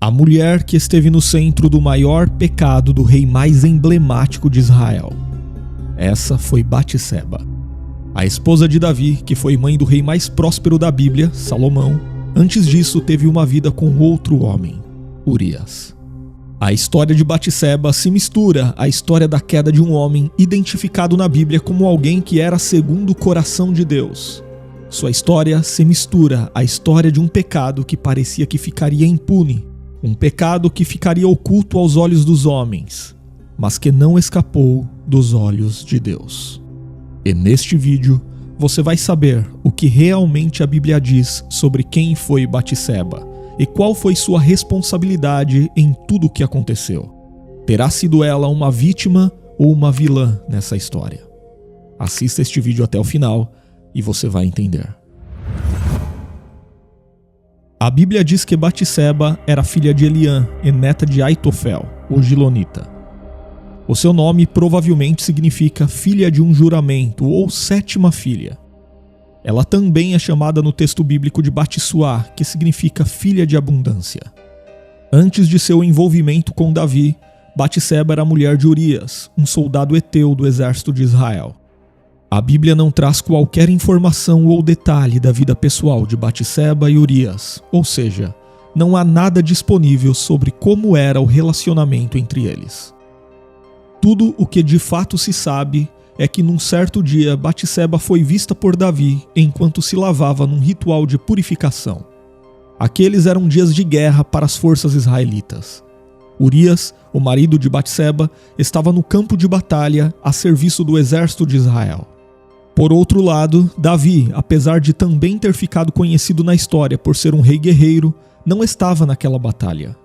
A mulher que esteve no centro do maior pecado do rei mais emblemático de Israel. Essa foi Batseba, a esposa de Davi, que foi mãe do rei mais próspero da Bíblia, Salomão. Antes disso, teve uma vida com outro homem, Urias. A história de Batseba se mistura à história da queda de um homem identificado na Bíblia como alguém que era segundo o coração de Deus. Sua história se mistura à história de um pecado que parecia que ficaria impune, um pecado que ficaria oculto aos olhos dos homens, mas que não escapou dos olhos de Deus. E neste vídeo, você vai saber o que realmente a Bíblia diz sobre quem foi Batseba e qual foi sua responsabilidade em tudo o que aconteceu. Terá sido ela uma vítima ou uma vilã nessa história? Assista este vídeo até o final e você vai entender. A Bíblia diz que Batseba era filha de Eliã e neta de Aitofel, o Gilonita. O seu nome provavelmente significa filha de um juramento ou sétima filha. Ela também é chamada no texto bíblico de Batsuá, que significa filha de abundância. Antes de seu envolvimento com Davi, Batseba era mulher de Urias, um soldado heteu do exército de Israel. A Bíblia não traz qualquer informação ou detalhe da vida pessoal de Batseba e Urias, ou seja, não há nada disponível sobre como era o relacionamento entre eles. Tudo o que de fato se sabe é que num certo dia Batseba foi vista por Davi enquanto se lavava num ritual de purificação. Aqueles eram dias de guerra para as forças israelitas. Urias, o marido de Batseba, estava no campo de batalha a serviço do exército de Israel. Por outro lado, Davi, apesar de também ter ficado conhecido na história por ser um rei guerreiro, não estava naquela batalha.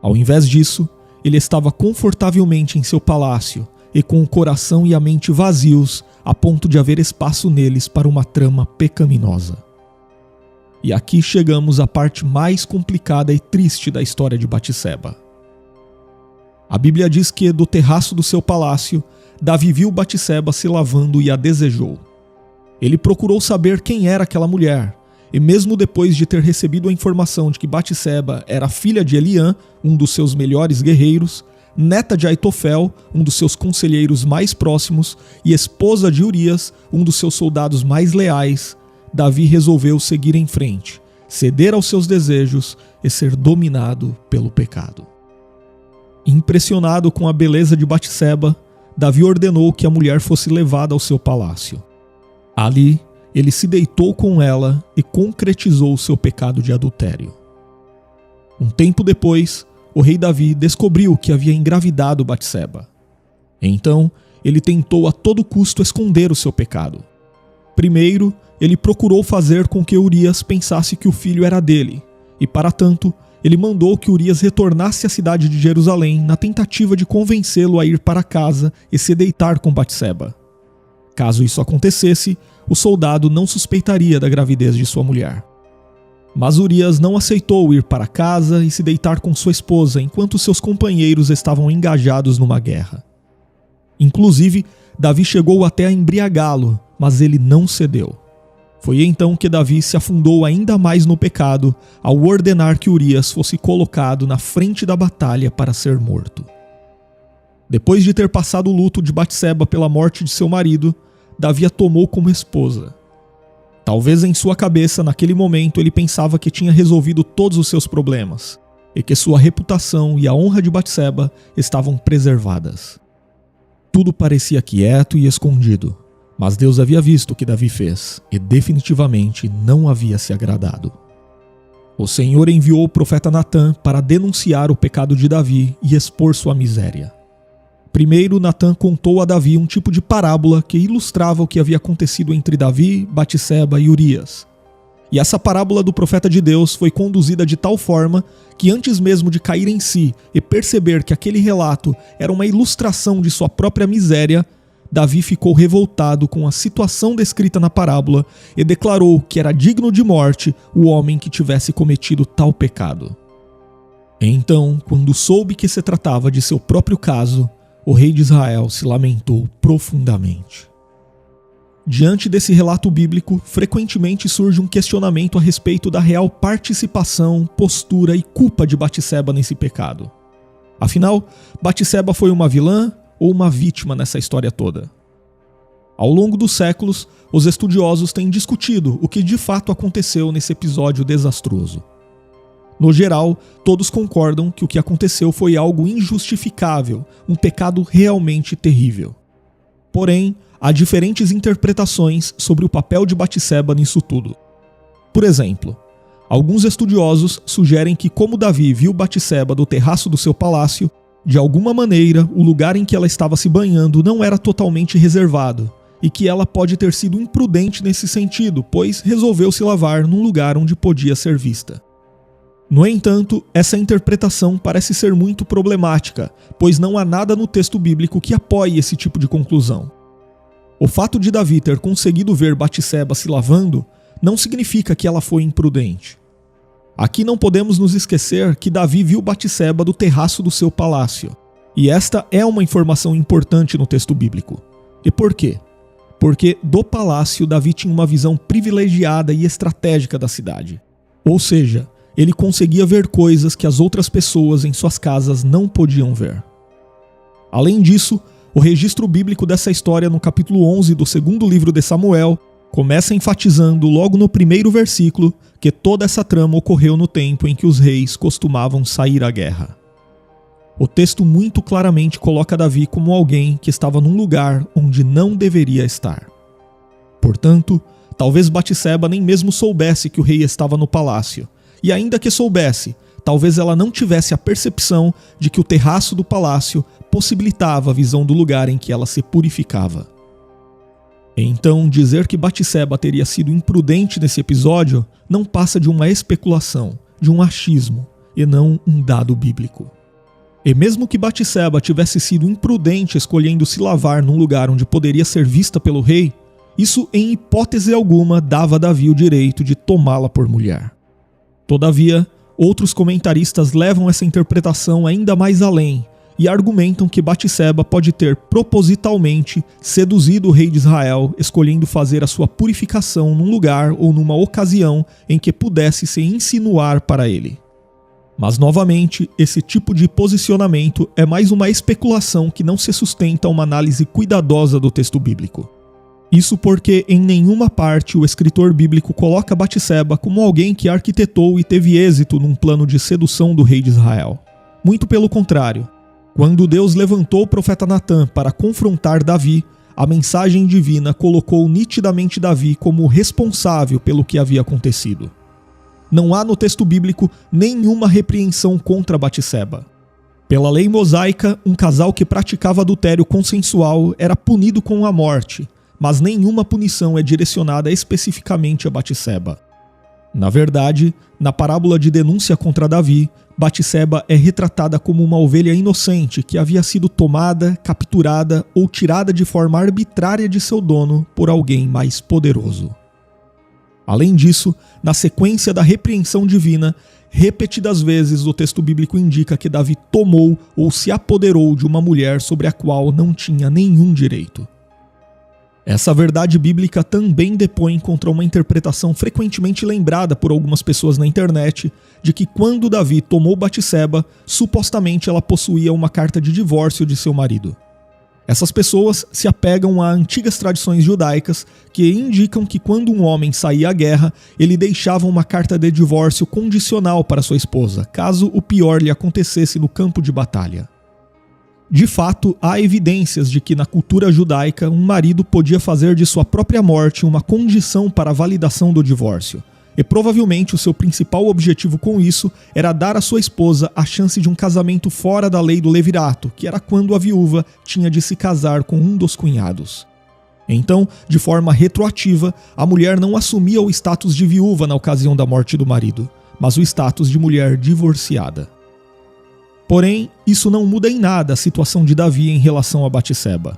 Ao invés disso, ele estava confortavelmente em seu palácio e com o coração e a mente vazios, a ponto de haver espaço neles para uma trama pecaminosa. E aqui chegamos à parte mais complicada e triste da história de Batseba. A Bíblia diz que, do terraço do seu palácio, Davi viu Batseba se lavando e a desejou. Ele procurou saber quem era aquela mulher, e mesmo depois de ter recebido a informação de que Batseba era filha de Eliã, um dos seus melhores guerreiros, neta de Aitofel, um dos seus conselheiros mais próximos, e esposa de Urias, um dos seus soldados mais leais, Davi resolveu seguir em frente, ceder aos seus desejos e ser dominado pelo pecado. Impressionado com a beleza de Batseba, Davi ordenou que a mulher fosse levada ao seu palácio. Ali, ele se deitou com ela e concretizou o seu pecado de adultério. Um tempo depois, o rei Davi descobriu que havia engravidado Batseba. Então, ele tentou a todo custo esconder o seu pecado. Primeiro, ele procurou fazer com que Urias pensasse que o filho era dele, e para tanto, ele mandou que Urias retornasse à cidade de Jerusalém na tentativa de convencê-lo a ir para casa e se deitar com Batseba. Caso isso acontecesse, o soldado não suspeitaria da gravidez de sua mulher. Mas Urias não aceitou ir para casa e se deitar com sua esposa enquanto seus companheiros estavam engajados numa guerra. Inclusive, Davi chegou até a embriagá-lo, mas ele não cedeu. Foi então que Davi se afundou ainda mais no pecado ao ordenar que Urias fosse colocado na frente da batalha para ser morto. Depois de ter passado o luto de Batseba pela morte de seu marido, Davi a tomou como esposa. Talvez em sua cabeça, naquele momento, ele pensava que tinha resolvido todos os seus problemas e que sua reputação e a honra de Batseba estavam preservadas. Tudo parecia quieto e escondido, mas Deus havia visto o que Davi fez e definitivamente não havia se agradado. O Senhor enviou o profeta Natã para denunciar o pecado de Davi e expor sua miséria. Primeiro, Natã contou a Davi um tipo de parábola que ilustrava o que havia acontecido entre Davi, Batseba e Urias. E essa parábola do profeta de Deus foi conduzida de tal forma que antes mesmo de cair em si e perceber que aquele relato era uma ilustração de sua própria miséria, Davi ficou revoltado com a situação descrita na parábola e declarou que era digno de morte o homem que tivesse cometido tal pecado. Então, quando soube que se tratava de seu próprio caso, o rei de Israel se lamentou profundamente. Diante desse relato bíblico, frequentemente surge um questionamento a respeito da real participação, postura e culpa de Batseba nesse pecado. Afinal, Batseba foi uma vilã ou uma vítima nessa história toda? Ao longo dos séculos, os estudiosos têm discutido o que de fato aconteceu nesse episódio desastroso. No geral, todos concordam que o que aconteceu foi algo injustificável, um pecado realmente terrível. Porém, há diferentes interpretações sobre o papel de Batseba nisso tudo. Por exemplo, alguns estudiosos sugerem que, como Davi viu Batseba do terraço do seu palácio, de alguma maneira o lugar em que ela estava se banhando não era totalmente reservado, e que ela pode ter sido imprudente nesse sentido, pois resolveu se lavar num lugar onde podia ser vista. No entanto, essa interpretação parece ser muito problemática, pois não há nada no texto bíblico que apoie esse tipo de conclusão. O fato de Davi ter conseguido ver Batseba se lavando não significa que ela foi imprudente. Aqui não podemos nos esquecer que Davi viu Batseba do terraço do seu palácio, e esta é uma informação importante no texto bíblico. E por quê? Porque do palácio Davi tinha uma visão privilegiada e estratégica da cidade. Ou seja, ele conseguia ver coisas que as outras pessoas em suas casas não podiam ver. Além disso, o registro bíblico dessa história no capítulo 11 do segundo livro de Samuel começa enfatizando logo no primeiro versículo que toda essa trama ocorreu no tempo em que os reis costumavam sair à guerra. O texto muito claramente coloca Davi como alguém que estava num lugar onde não deveria estar. Portanto, talvez Batseba nem mesmo soubesse que o rei estava no palácio, e ainda que soubesse, talvez ela não tivesse a percepção de que o terraço do palácio possibilitava a visão do lugar em que ela se purificava. Então, dizer que Batseba teria sido imprudente nesse episódio não passa de uma especulação, de um achismo, e não um dado bíblico. E mesmo que Batseba tivesse sido imprudente escolhendo se lavar num lugar onde poderia ser vista pelo rei, isso em hipótese alguma dava a Davi o direito de tomá-la por mulher. Todavia, outros comentaristas levam essa interpretação ainda mais além e argumentam que Batseba pode ter propositalmente seduzido o rei de Israel, escolhendo fazer a sua purificação num lugar ou numa ocasião em que pudesse se insinuar para ele. Mas, novamente, esse tipo de posicionamento é mais uma especulação que não se sustenta a uma análise cuidadosa do texto bíblico. Isso porque em nenhuma parte o escritor bíblico coloca Batseba como alguém que arquitetou e teve êxito num plano de sedução do rei de Israel. Muito pelo contrário. Quando Deus levantou o profeta Natã para confrontar Davi, a mensagem divina colocou nitidamente Davi como responsável pelo que havia acontecido. Não há no texto bíblico nenhuma repreensão contra Batseba. Pela lei mosaica, um casal que praticava adultério consensual era punido com a morte, mas nenhuma punição é direcionada especificamente a Batseba. Na verdade, na parábola de denúncia contra Davi, Batseba é retratada como uma ovelha inocente que havia sido tomada, capturada ou tirada de forma arbitrária de seu dono por alguém mais poderoso. Além disso, na sequência da repreensão divina, repetidas vezes o texto bíblico indica que Davi tomou ou se apoderou de uma mulher sobre a qual não tinha nenhum direito. Essa verdade bíblica também depõe contra uma interpretação frequentemente lembrada por algumas pessoas na internet de que quando Davi tomou Batseba, supostamente ela possuía uma carta de divórcio de seu marido. Essas pessoas se apegam a antigas tradições judaicas que indicam que quando um homem saía à guerra, ele deixava uma carta de divórcio condicional para sua esposa, caso o pior lhe acontecesse no campo de batalha. De fato, há evidências de que na cultura judaica um marido podia fazer de sua própria morte uma condição para a validação do divórcio. E provavelmente o seu principal objetivo com isso era dar à sua esposa a chance de um casamento fora da lei do levirato, que era quando a viúva tinha de se casar com um dos cunhados. Então, de forma retroativa, a mulher não assumia o status de viúva na ocasião da morte do marido, mas o status de mulher divorciada. Porém, isso não muda em nada a situação de Davi em relação a Batseba.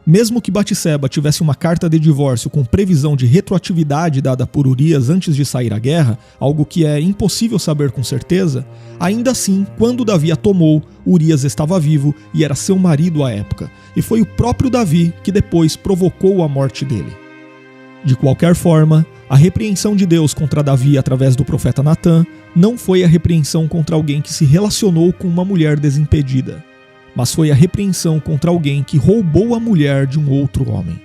Mesmo que Batseba tivesse uma carta de divórcio com previsão de retroatividade dada por Urias antes de sair à guerra, algo que é impossível saber com certeza, ainda assim, quando Davi a tomou, Urias estava vivo e era seu marido à época, e foi o próprio Davi que depois provocou a morte dele. De qualquer forma, a repreensão de Deus contra Davi através do profeta Natã não foi a repreensão contra alguém que se relacionou com uma mulher desimpedida, mas foi a repreensão contra alguém que roubou a mulher de um outro homem.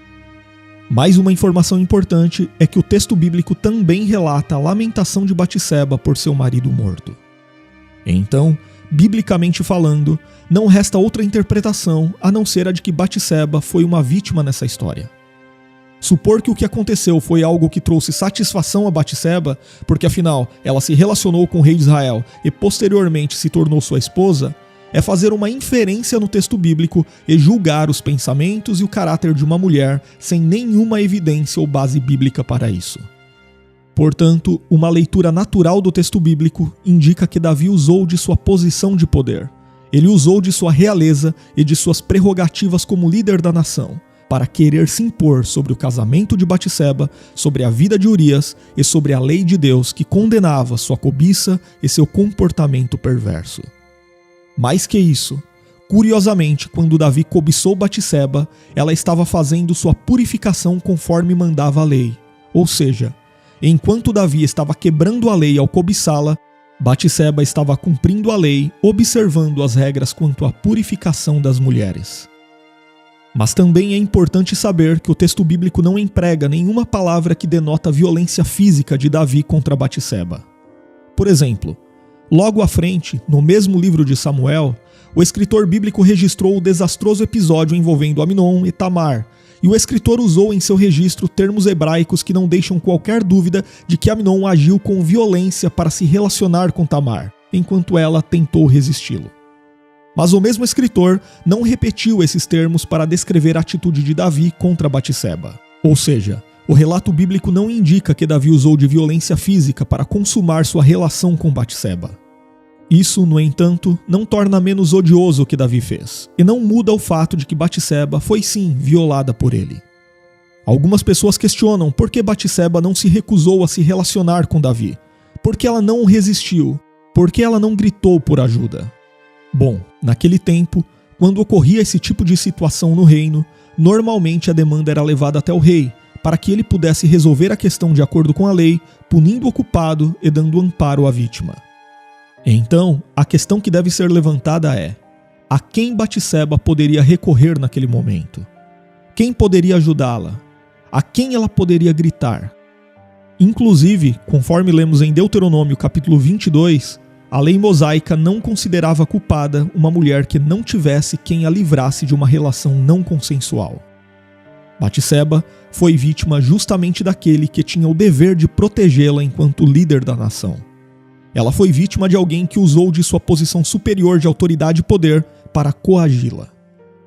Mais uma informação importante é que o texto bíblico também relata a lamentação de Batseba por seu marido morto. Então, biblicamente falando, não resta outra interpretação a não ser a de que Batseba foi uma vítima nessa história. Supor que o que aconteceu foi algo que trouxe satisfação a Batseba, porque afinal ela se relacionou com o rei de Israel e posteriormente se tornou sua esposa, é fazer uma inferência no texto bíblico e julgar os pensamentos e o caráter de uma mulher sem nenhuma evidência ou base bíblica para isso. Portanto, uma leitura natural do texto bíblico indica que Davi usou de sua posição de poder. Ele usou de sua realeza e de suas prerrogativas como líder da nação, para querer se impor sobre o casamento de Batseba, sobre a vida de Urias e sobre a lei de Deus que condenava sua cobiça e seu comportamento perverso. Mais que isso, curiosamente, quando Davi cobiçou Batseba, ela estava fazendo sua purificação conforme mandava a lei. Ou seja, enquanto Davi estava quebrando a lei ao cobiçá-la, Batseba estava cumprindo a lei, observando as regras quanto à purificação das mulheres. Mas também é importante saber que o texto bíblico não emprega nenhuma palavra que denota a violência física de Davi contra Batseba. Por exemplo, logo à frente, no mesmo livro de Samuel, o escritor bíblico registrou o desastroso episódio envolvendo Amnon e Tamar, e o escritor usou em seu registro termos hebraicos que não deixam qualquer dúvida de que Amnon agiu com violência para se relacionar com Tamar, enquanto ela tentou resisti-lo. Mas o mesmo escritor não repetiu esses termos para descrever a atitude de Davi contra Batseba. Ou seja, o relato bíblico não indica que Davi usou de violência física para consumar sua relação com Batseba. Isso, no entanto, não torna menos odioso o que Davi fez, e não muda o fato de que Batseba foi sim violada por ele. Algumas pessoas questionam por que Batseba não se recusou a se relacionar com Davi, por que ela não resistiu, por que ela não gritou por ajuda. Bom, naquele tempo, quando ocorria esse tipo de situação no reino, normalmente a demanda era levada até o rei, para que ele pudesse resolver a questão de acordo com a lei, punindo o culpado e dando amparo à vítima. Então, a questão que deve ser levantada é: a quem Batseba poderia recorrer naquele momento? Quem poderia ajudá-la? A quem ela poderia gritar? Inclusive, conforme lemos em Deuteronômio capítulo 22, a lei mosaica não considerava culpada uma mulher que não tivesse quem a livrasse de uma relação não consensual. Batseba foi vítima justamente daquele que tinha o dever de protegê-la enquanto líder da nação. Ela foi vítima de alguém que usou de sua posição superior de autoridade e poder para coagi-la.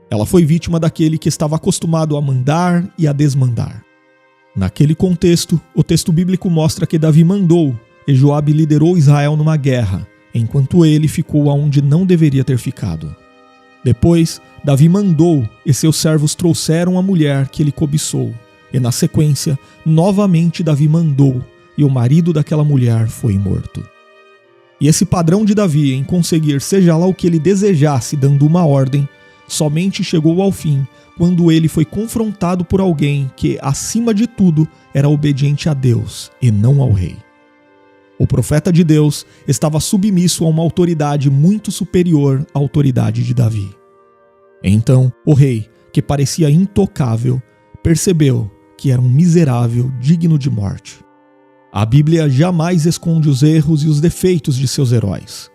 Ela foi vítima daquele que estava acostumado a mandar e a desmandar. Naquele contexto, o texto bíblico mostra que Davi mandou e Joabe liderou Israel numa guerra, enquanto ele ficou aonde não deveria ter ficado. Depois, Davi mandou e seus servos trouxeram a mulher que ele cobiçou, e na sequência, novamente Davi mandou, e o marido daquela mulher foi morto. E esse padrão de Davi em conseguir seja lá o que ele desejasse dando uma ordem, somente chegou ao fim quando ele foi confrontado por alguém que, acima de tudo, era obediente a Deus e não ao rei. O profeta de Deus estava submisso a uma autoridade muito superior à autoridade de Davi. Então, o rei, que parecia intocável, percebeu que era um miserável digno de morte. A Bíblia jamais esconde os erros e os defeitos de seus heróis.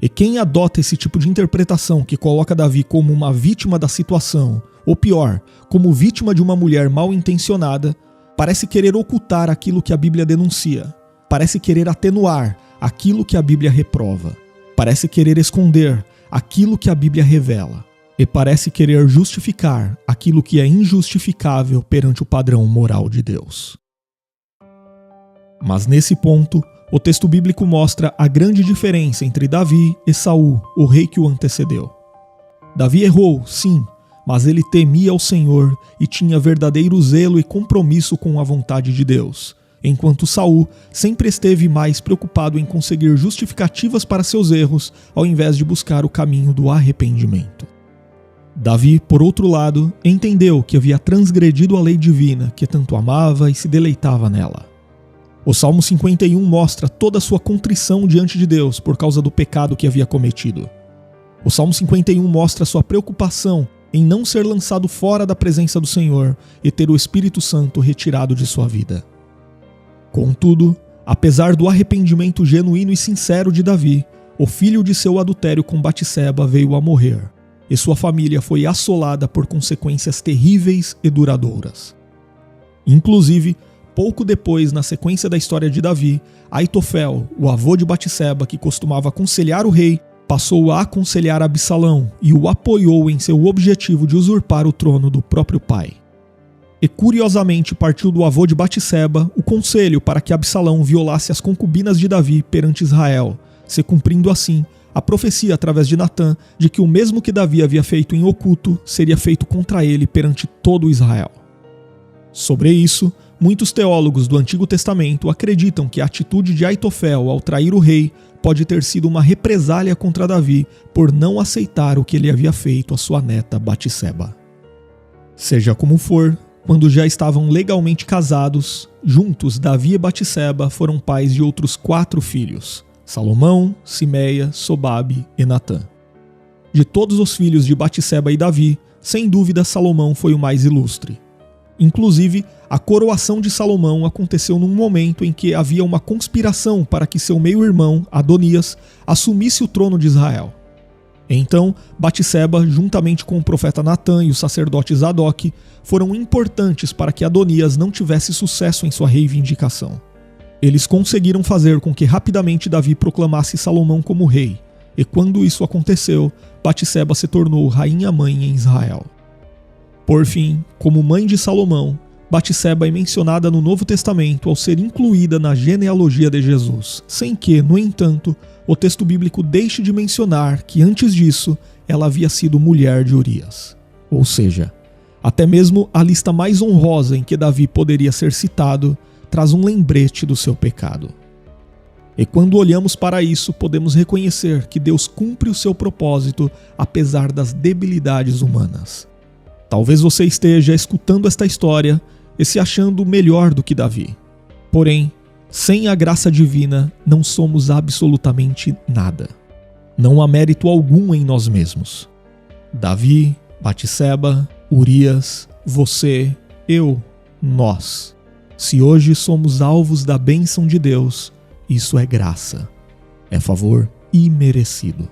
E quem adota esse tipo de interpretação que coloca Davi como uma vítima da situação, ou pior, como vítima de uma mulher mal intencionada, parece querer ocultar aquilo que a Bíblia denuncia. Parece querer atenuar aquilo que a Bíblia reprova. Parece querer esconder aquilo que a Bíblia revela. E parece querer justificar aquilo que é injustificável perante o padrão moral de Deus. Mas nesse ponto, o texto bíblico mostra a grande diferença entre Davi e Saul, o rei que o antecedeu. Davi errou, sim, mas ele temia ao Senhor e tinha verdadeiro zelo e compromisso com a vontade de Deus, enquanto Saul sempre esteve mais preocupado em conseguir justificativas para seus erros, ao invés de buscar o caminho do arrependimento. Davi, por outro lado, entendeu que havia transgredido a lei divina, que tanto amava e se deleitava nela. O Salmo 51 mostra toda a sua contrição diante de Deus por causa do pecado que havia cometido. O Salmo 51 mostra sua preocupação em não ser lançado fora da presença do Senhor e ter o Espírito Santo retirado de sua vida. Contudo, apesar do arrependimento genuíno e sincero de Davi, o filho de seu adultério com Batseba veio a morrer, e sua família foi assolada por consequências terríveis e duradouras. Inclusive, pouco depois, na sequência da história de Davi, Aitofel, o avô de Batseba, que costumava aconselhar o rei, passou a aconselhar Absalão e o apoiou em seu objetivo de usurpar o trono do próprio pai. E curiosamente partiu do avô de Batseba o conselho para que Absalão violasse as concubinas de Davi perante Israel, se cumprindo assim a profecia através de Natã de que o mesmo que Davi havia feito em oculto seria feito contra ele perante todo Israel. Sobre isso, muitos teólogos do Antigo Testamento acreditam que a atitude de Aitofel ao trair o rei pode ter sido uma represália contra Davi por não aceitar o que ele havia feito à sua neta Batseba. Seja como for, quando já estavam legalmente casados, juntos Davi e Batseba foram pais de outros 4 filhos: Salomão, Simeia, Sobabe e Natã. De todos os filhos de Batseba e Davi, sem dúvida Salomão foi o mais ilustre. Inclusive, a coroação de Salomão aconteceu num momento em que havia uma conspiração para que seu meio-irmão, Adonias, assumisse o trono de Israel. Então, Batseba, juntamente com o profeta Natã e o sacerdote Zadok, foram importantes para que Adonias não tivesse sucesso em sua reivindicação. Eles conseguiram fazer com que rapidamente Davi proclamasse Salomão como rei, e quando isso aconteceu, Batseba se tornou rainha-mãe em Israel. Por fim, como mãe de Salomão, Batseba é mencionada no Novo Testamento ao ser incluída na genealogia de Jesus, sem que, no entanto, o texto bíblico deixe de mencionar que antes disso ela havia sido mulher de Urias. Ou seja, até mesmo a lista mais honrosa em que Davi poderia ser citado traz um lembrete do seu pecado. E quando olhamos para isso, podemos reconhecer que Deus cumpre o seu propósito apesar das debilidades humanas. Talvez você esteja escutando esta história e se achando melhor do que Davi. Porém, sem a graça divina, não somos absolutamente nada. Não há mérito algum em nós mesmos. Davi, Batseba, Urias, você, eu, nós. Se hoje somos alvos da bênção de Deus, isso é graça. É favor imerecido.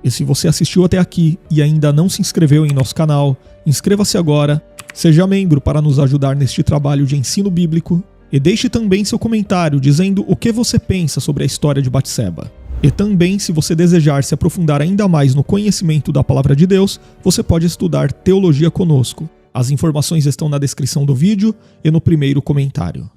E se você assistiu até aqui e ainda não se inscreveu em nosso canal, inscreva-se agora, seja membro para nos ajudar neste trabalho de ensino bíblico e deixe também seu comentário dizendo o que você pensa sobre a história de Batseba. E também, se você desejar se aprofundar ainda mais no conhecimento da Palavra de Deus, você pode estudar teologia conosco. As informações estão na descrição do vídeo e no primeiro comentário.